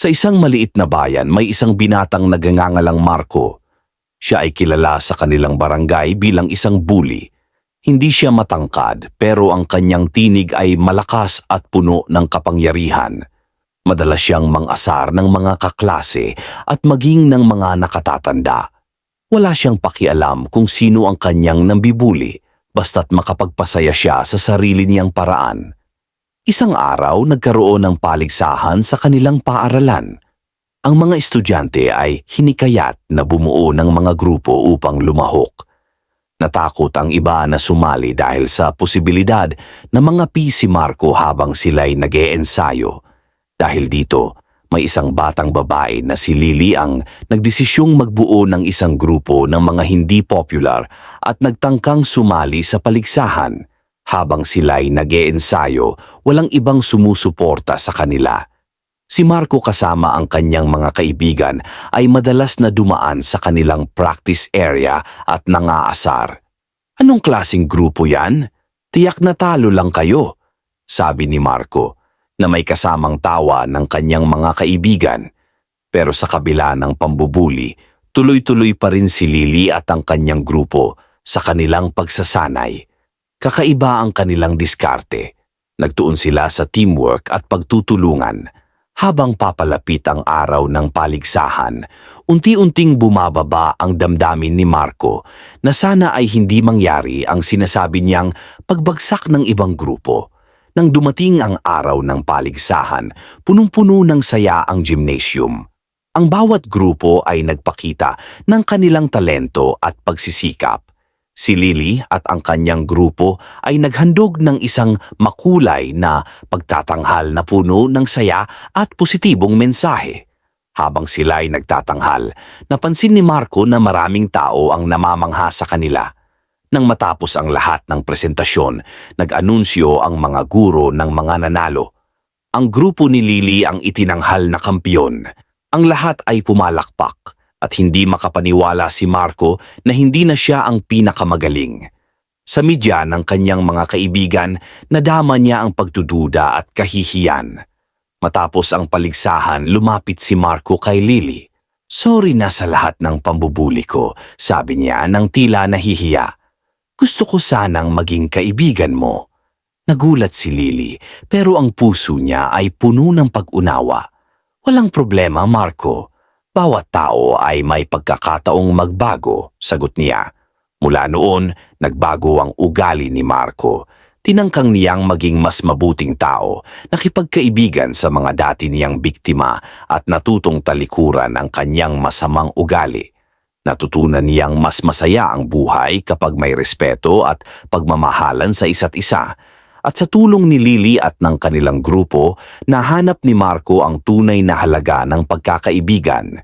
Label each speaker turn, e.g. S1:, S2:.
S1: Sa isang maliit na bayan, may isang binatang nagngangalang Marco. Siya ay kilala sa kanilang barangay bilang isang bully. Hindi siya matangkad pero ang kanyang tinig ay malakas at puno ng kapangyarihan. Madalas siyang mang-asar ng mga kaklase at maging ng mga nakatatanda. Wala siyang pakialam kung sino ang kanyang nambibuli basta't makapagpasaya siya sa sarili niyang paraan. Isang araw nagkaroon ng paligsahan sa kanilang paaralan. Ang mga estudyante ay hinikayat na bumuo ng mga grupo upang lumahok. Natakot ang iba na sumali dahil sa posibilidad na mangapi si Marco habang sila'y nag-eensayo. Dahil dito, may isang batang babae na si Lily ang nagdesisyong magbuo ng isang grupo ng mga hindi popular at nagtangkang sumali sa paligsahan. Habang sila'y nag-eensayo, walang ibang sumusuporta sa kanila. Si Marco kasama ang kanyang mga kaibigan ay madalas na dumaan sa kanilang practice area at nangaasar. "Anong klaseng grupo yan? Tiyak na talo lang kayo," sabi ni Marco, na may kasamang tawa ng kanyang mga kaibigan. Pero sa kabila ng pambubuli, tuloy-tuloy pa rin si Lily at ang kanyang grupo sa kanilang pagsasanay. Kakaiba ang kanilang diskarte. Nagtuon sila sa teamwork at pagtutulungan. Habang papalapit ang araw ng paligsahan, unti-unting bumababa ang damdamin ni Marco na sana ay hindi mangyari ang sinasabi niyang pagbagsak ng ibang grupo. Nang dumating ang araw ng paligsahan, punong-puno ng saya ang gymnasium. Ang bawat grupo ay nagpakita ng kanilang talento at pagsisikap. Si Lily at ang kanyang grupo ay naghandog ng isang makulay na pagtatanghal na puno ng saya at positibong mensahe. Habang sila ay nagtatanghal, napansin ni Marco na maraming tao ang namamangha sa kanila. Nang matapos ang lahat ng presentasyon, nag-anunsyo ang mga guro ng mga nanalo. Ang grupo ni Lily ang itinanghal na kampiyon. Ang lahat ay pumalakpak. At hindi makapaniwala si Marco na hindi na siya ang pinakamagaling. Sa media ng kanyang mga kaibigan, nadama niya ang pagdududa at kahihiyan. Matapos ang paligsahan, lumapit si Marco kay Lily. "Sorry na sa lahat ng pambubuli ko," sabi niya nang tila nahihiya. "Gusto ko sanang maging kaibigan mo." Nagulat si Lily, pero ang puso niya ay puno ng pag-unawa. "Walang problema, Marco. Bawat tao ay may pagkakataong magbago," sagot niya. Mula noon, nagbago ang ugali ni Marco. Tinangkang niyang maging mas mabuting tao, nakipagkaibigan sa mga dati niyang biktima at natutong talikuran ang kanyang masamang ugali. Natutunan niyang mas masaya ang buhay kapag may respeto at pagmamahalan sa isa't isa. At sa tulong ni Lily at ng kanilang grupo, nahanap ni Marco ang tunay na halaga ng pagkakaibigan.